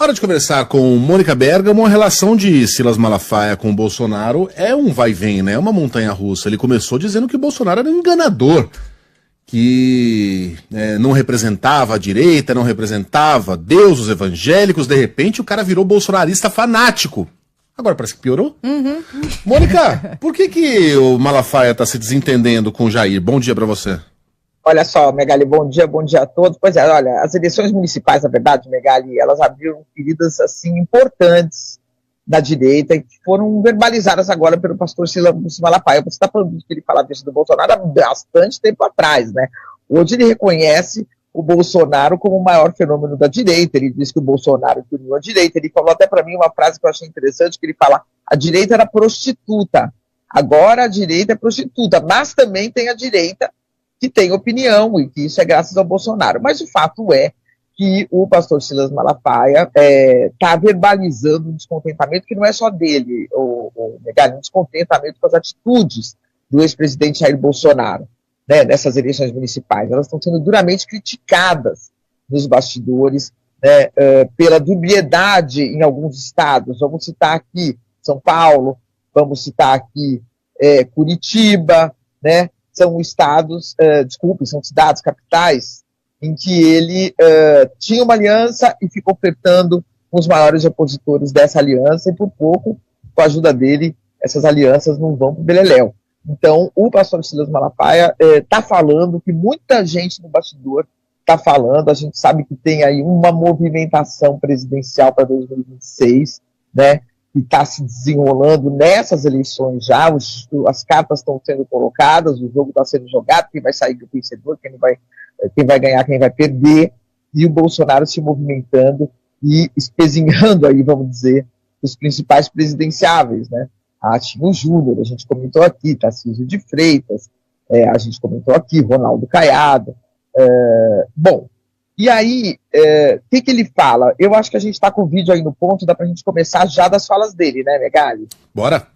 Hora de conversar com Mônica Bergamo. A relação de Silas Malafaia com o Bolsonaro é um vai e vem, né? É uma montanha-russa. Ele começou dizendo que o Bolsonaro era um enganador, que não representava a direita, não representava Deus, os evangélicos. De repente, o cara virou bolsonarista fanático. Agora parece que piorou. Mônica, por que o Malafaia está se desentendendo com o Jair? Bom dia para você. Olha só, Megali, bom dia a todos. Pois é, olha, as eleições municipais, na verdade, Megali, elas abriram feridas, assim, importantes da direita e que foram verbalizadas agora pelo pastor Silas Malafaia. Você está falando que ele falava isso do Bolsonaro há bastante tempo atrás, né? Hoje ele reconhece o Bolsonaro como o maior fenômeno da direita. Ele diz que o Bolsonaro uniu a direita. Ele falou até para mim uma frase que eu achei interessante, que ele fala: a direita era prostituta, agora a direita é prostituta, mas também tem a direita que tem opinião, e que isso é graças ao Bolsonaro. Mas o fato é que o pastor Silas Malafaia está verbalizando um descontentamento que não é só dele, um descontentamento com as atitudes do ex-presidente Jair Bolsonaro, né, nessas eleições municipais. Elas estão sendo duramente criticadas nos bastidores, né, pela dubiedade em alguns estados. Vamos citar aqui São Paulo, vamos citar aqui Curitiba, né? São estados, são cidades capitais, em que ele tinha uma aliança e ficou flertando com os maiores opositores dessa aliança, e por pouco, com a ajuda dele, essas alianças não vão para o beleléu. Então, o pastor Silas Malafaia está falando, que muita gente no bastidor está falando. A gente sabe que tem aí uma movimentação presidencial para 2026, né? Que está se desenrolando nessas eleições já, as cartas estão sendo colocadas, o jogo está sendo jogado, quem vai sair do vencedor, quem vai ganhar, quem vai perder, e o Bolsonaro se movimentando e espezinhando aí, vamos dizer, os principais presidenciáveis, né? Tinha o Júnior, a gente comentou aqui, Tarcísio de Freitas, a gente comentou aqui, Ronaldo Caiado. Bom, e aí, o que ele fala? Eu acho que a gente está com o vídeo aí no ponto, dá pra gente começar já das falas dele, né, Megali? Bora.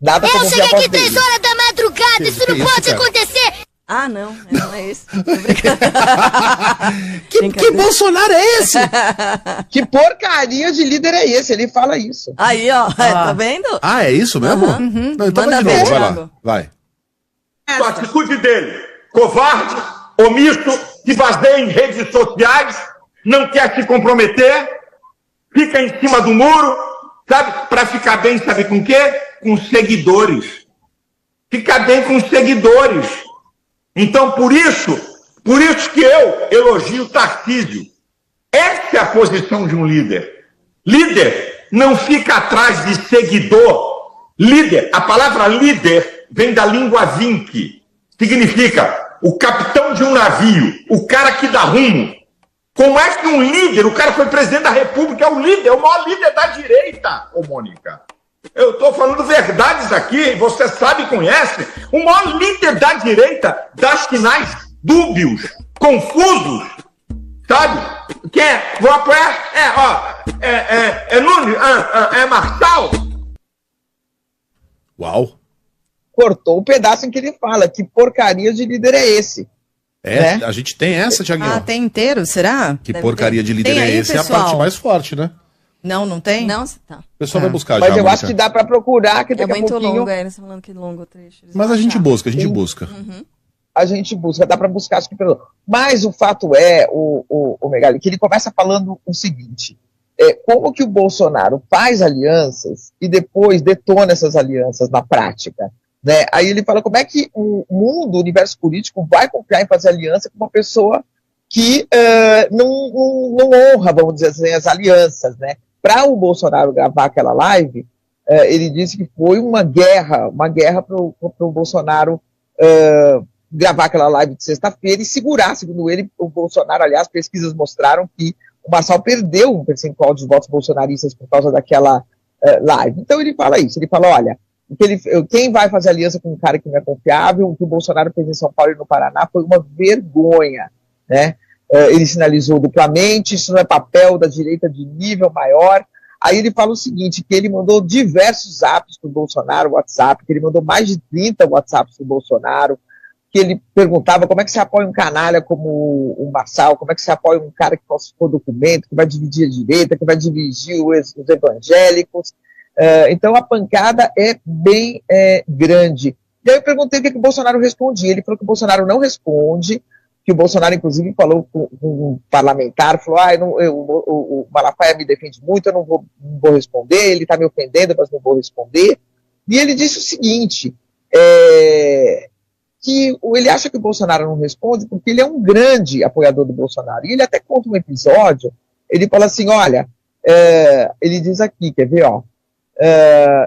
Nada eu cheguei aqui 3 horas da madrugada, isso não pode acontecer! Ah, não é esse. Que Bolsonaro é esse? Que porcaria de líder é esse? Ele fala isso. Aí, ó, tá vendo? Ah, é isso mesmo? Não, então Manda vai de ver, novo, vai lá. Thiago. Vai. A atitude dele, covarde, omisso, se baseia em redes sociais, não quer se comprometer, fica em cima do muro, sabe? Para ficar bem, sabe com quê? Com seguidores. Ficar bem com seguidores. Então, por isso que eu elogio o Tarcísio. Essa é a posição de um líder. Líder não fica atrás de seguidor. Líder, a palavra líder vem da língua vinque. Significa o capitão de um navio, o cara que dá rumo. Como é que um líder, o cara foi presidente da República, é o líder, é o maior líder da direita, ô Mônica? Eu estou falando verdades aqui, você sabe e conhece. O maior líder da direita dá sinais dúbios, confusos, sabe? Vou apoiar, Nunes, Marçal. Uau. Cortou o pedaço em que ele fala, que porcaria de líder é esse? Né? A gente tem essa, Thiaguinho. Ah, tem inteiro, será? Que porcaria de líder é esse? Pessoal. É a parte mais forte, né? Não tem? Não, O tá. pessoal vai buscar Mas já, eu Mônica. acho que dá para procurar, que daqui a muito pouquinho... longo, eles falando que longo o trecho. Mas a gente busca. A gente busca, dá para buscar, acho que pelo... Mas o fato é, o Megali, que ele começa falando o seguinte: como que o Bolsonaro faz alianças e depois detona essas alianças na prática, né? Aí ele fala como é que o mundo, o universo político vai confiar em fazer aliança com uma pessoa que não honra, vamos dizer assim, as alianças, né? Para o Bolsonaro gravar aquela live, ele disse que foi uma guerra para o Bolsonaro gravar aquela live de sexta-feira e segurar, segundo ele, o Bolsonaro. Aliás, pesquisas mostraram que o Marçal perdeu um percentual de votos bolsonaristas por causa daquela live. Então ele fala isso, ele fala, olha, quem vai fazer aliança com um cara que não é confiável, o que o Bolsonaro fez em São Paulo e no Paraná foi uma vergonha, né? Ele sinalizou duplamente, isso não é papel da direita de nível maior. Aí ele fala o seguinte, que ele mandou diversos apps para o Bolsonaro, WhatsApp, que ele mandou mais de 30 WhatsApps para o Bolsonaro, que ele perguntava como é que se apoia um canalha como o Marçal, como é que se apoia um cara que falsificou documento, que vai dividir a direita, que vai dividir os evangélicos. Então a pancada é bem grande. E aí eu perguntei o que o Bolsonaro respondia. Ele falou que o Bolsonaro não responde, que o Bolsonaro, inclusive, falou com um parlamentar, falou, o Malafaia me defende muito, eu não vou responder, ele está me ofendendo, mas não vou responder. E ele disse o seguinte, que ele acha que o Bolsonaro não responde porque ele é um grande apoiador do Bolsonaro. E ele até conta um episódio, ele fala assim, olha, ele diz aqui, quer ver, ó,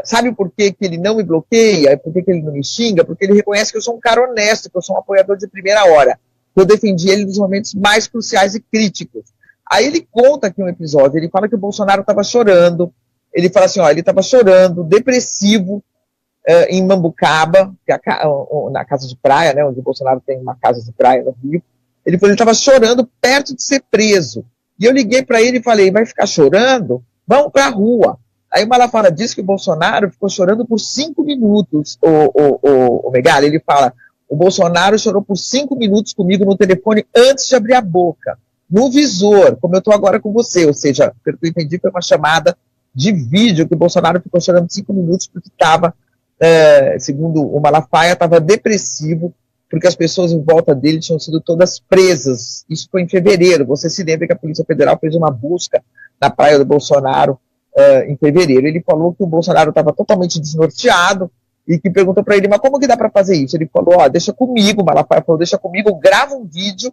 sabe por que ele não me bloqueia? Por que ele não me xinga? Porque ele reconhece que eu sou um cara honesto, que eu sou um apoiador de primeira hora. Eu defendi ele nos momentos mais cruciais e críticos. Aí ele conta aqui um episódio, ele fala que o Bolsonaro estava chorando, ele fala assim, ó, ele estava chorando, depressivo, em Mambucaba, que é na casa de praia, né, onde o Bolsonaro tem uma casa de praia no Rio. Ele falou, ele estava chorando perto de ser preso. E eu liguei para ele e falei, vai ficar chorando? Vamos para a rua. Aí o Malafaia disse que o Bolsonaro ficou chorando por 5 minutos, o Megali, ele fala, o Bolsonaro chorou por 5 minutos comigo no telefone antes de abrir a boca, no visor, como eu estou agora com você, ou seja, pelo que eu entendi, foi uma chamada de vídeo que o Bolsonaro ficou chorando 5 minutos porque estava, segundo o Malafaia, estava depressivo, porque as pessoas em volta dele tinham sido todas presas. Isso foi em fevereiro. Você se lembra que a Polícia Federal fez uma busca na praia do Bolsonaro em fevereiro. Ele falou que o Bolsonaro estava totalmente desnorteado e que perguntou para ele, mas como que dá para fazer isso? Ele falou, ó, deixa comigo, o Malafaia falou, deixa comigo, grava um vídeo,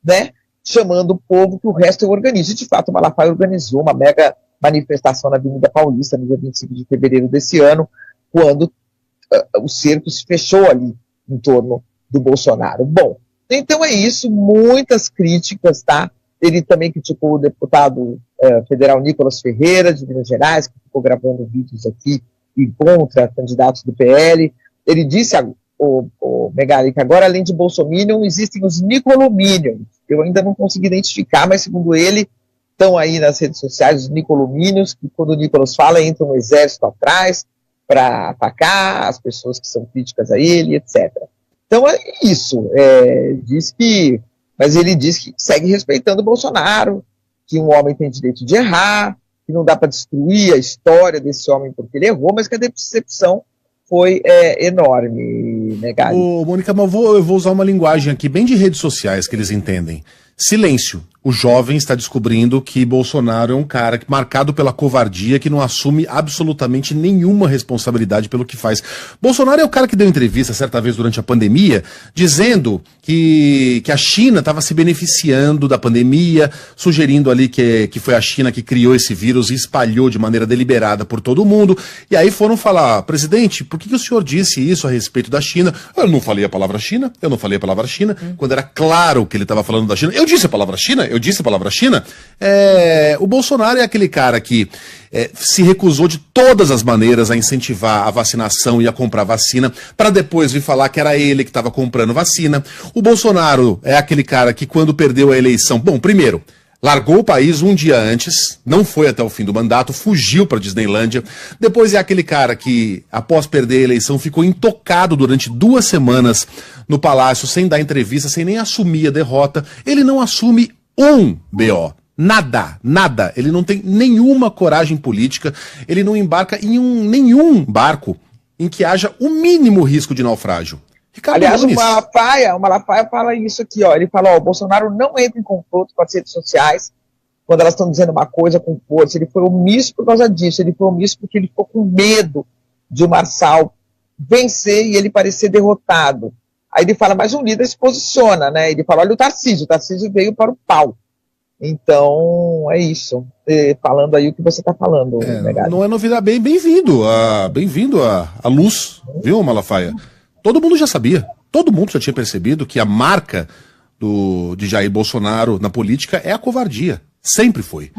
né, chamando o povo que o resto eu organizo. E, de fato, o Malafaia organizou uma mega manifestação na Avenida Paulista, no dia 25 de fevereiro desse ano, quando o cerco se fechou ali em torno do Bolsonaro. Bom, então é isso, muitas críticas, tá? Ele também criticou o deputado federal Nicolas Ferreira, de Minas Gerais, que ficou gravando vídeos aqui e contra candidatos do PL. Ele disse, o Megali, que agora, além de Bolsominion, existem os Nicolominions. Eu ainda não consegui identificar, mas segundo ele, estão aí nas redes sociais os Nicolominions, que quando o Nicolas fala, entra um exército atrás para atacar as pessoas que são críticas a ele, etc. Então é isso. Mas ele diz que segue respeitando o Bolsonaro, que um homem tem direito de errar, que não dá para destruir a história desse homem porque ele errou, mas que a decepção foi enorme, né, Gali? Ô, Mônica, mas eu vou usar uma linguagem aqui bem de redes sociais que eles entendem. Silêncio. O jovem está descobrindo que Bolsonaro é um cara marcado pela covardia, que não assume absolutamente nenhuma responsabilidade pelo que faz. Bolsonaro é o cara que deu entrevista certa vez durante a pandemia, dizendo que a China estava se beneficiando da pandemia, sugerindo ali que foi a China que criou esse vírus e espalhou de maneira deliberada por todo o mundo. E aí foram falar, presidente, por que o senhor disse isso a respeito da China? Eu não falei a palavra China, quando era claro que ele estava falando da China. Eu disse a palavra China? O Bolsonaro é aquele cara que se recusou de todas as maneiras a incentivar a vacinação e a comprar vacina, para depois vir falar que era ele que estava comprando vacina. O Bolsonaro é aquele cara que, quando perdeu a eleição, primeiro, largou o país um dia antes, não foi até o fim do mandato, fugiu para Disneylândia. Depois é aquele cara que, após perder a eleição, ficou intocado durante 2 semanas no palácio, sem dar entrevista, sem nem assumir a derrota. Ele não assume um BO. Nada. Ele não tem nenhuma coragem política, ele não embarca em nenhum barco em que haja o mínimo risco de naufrágio. Ricardo Aliás, Nunes. o Malafaia fala isso aqui, ó. Ele fala, o Bolsonaro não entra em confronto com as redes sociais quando elas estão dizendo uma coisa com força. Ele foi omisso por causa disso, ele foi omisso porque ele ficou com medo de o Marçal vencer e ele parecer derrotado. Aí ele fala, mas um líder se posiciona, né? Ele fala, olha o Tarcísio veio para o pau. Então, é isso. Falando aí o que você está falando, Megali. Não é novidade. Bem-vindo à luz, viu, Malafaia? Todo mundo já sabia, todo mundo já tinha percebido que a marca de Jair Bolsonaro na política é a covardia. Sempre foi.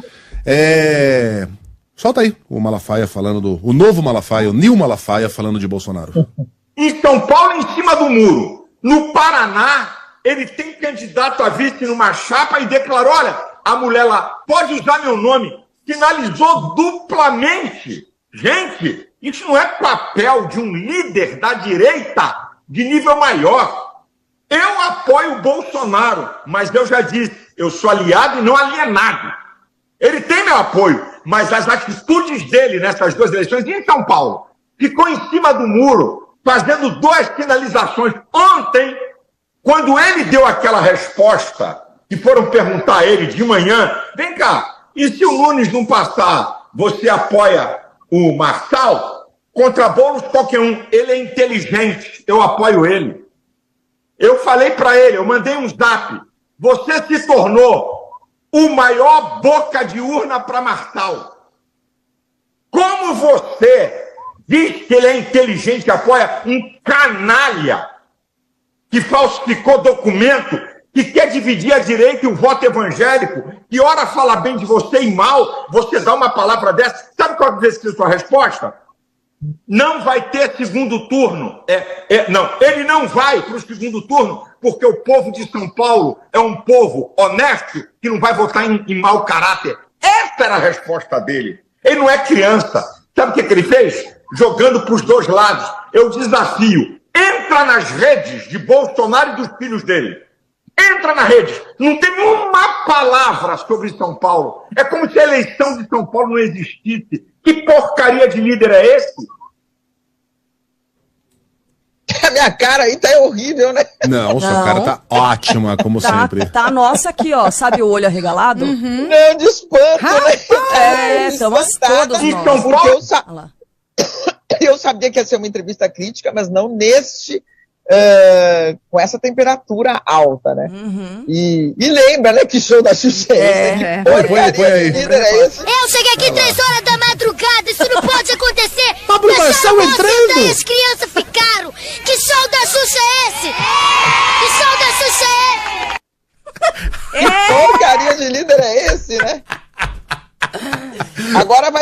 Solta aí o Malafaia falando o novo Malafaia, o New Malafaia falando de Bolsonaro. Em São Paulo, em cima do muro. No Paraná, ele tem candidato a vice numa chapa e declarou, olha, a mulher lá pode usar meu nome. Sinalizou duplamente. Gente, isso não é papel de um líder da direita de nível maior. Eu apoio o Bolsonaro, mas eu já disse, eu sou aliado e não alienado. Ele tem meu apoio, mas as atitudes dele nessas 2 eleições, e em São Paulo, ficou em cima do muro, fazendo 2 finalizações. Ontem, quando ele deu aquela resposta, que foram perguntar a ele de manhã, vem cá, e se o Nunes não passar, você apoia o Marçal? Contra Boulos, qualquer um. Ele é inteligente, eu apoio ele. Eu falei para ele, eu mandei um zap, você se tornou o maior boca de urna para Marçal. Como você diz que ele é inteligente e apoia um canalha que falsificou documento, que quer dividir a direita e o voto evangélico, que ora fala bem de você e mal, você dá uma palavra dessa. Sabe qual é a sua resposta? Não vai ter segundo turno. Não, ele não vai para o segundo turno, porque o povo de São Paulo é um povo honesto que não vai votar em mau caráter. Essa era a resposta dele. Ele não é criança. Sabe o que ele fez? Jogando para os 2 lados. Eu desafio. Entra nas redes de Bolsonaro e dos filhos dele. Entra na rede. Não tem uma palavra sobre São Paulo. É como se a eleição de São Paulo não existisse. Que porcaria de líder é esse? A minha cara aí tá horrível, né? Não, sua cara tá ótima, como sempre. Tá a nossa aqui, ó. Sabe o olho arregalado? Não, de espanto, né? Estamos todos Em nós. São Porque Paulo, eu sabia que ia ser uma entrevista crítica, mas não com essa temperatura alta, né? E lembra, né, que show da Xuxa é esse? Põe aí. Eu cheguei aqui 3 horas da madrugada, isso não pode acontecer! Pablo Marçal entrando! E as crianças ficaram! Que show da Xuxa é esse? Que show da Xuxa é esse? Que porcaria de líder é esse, né? Agora vai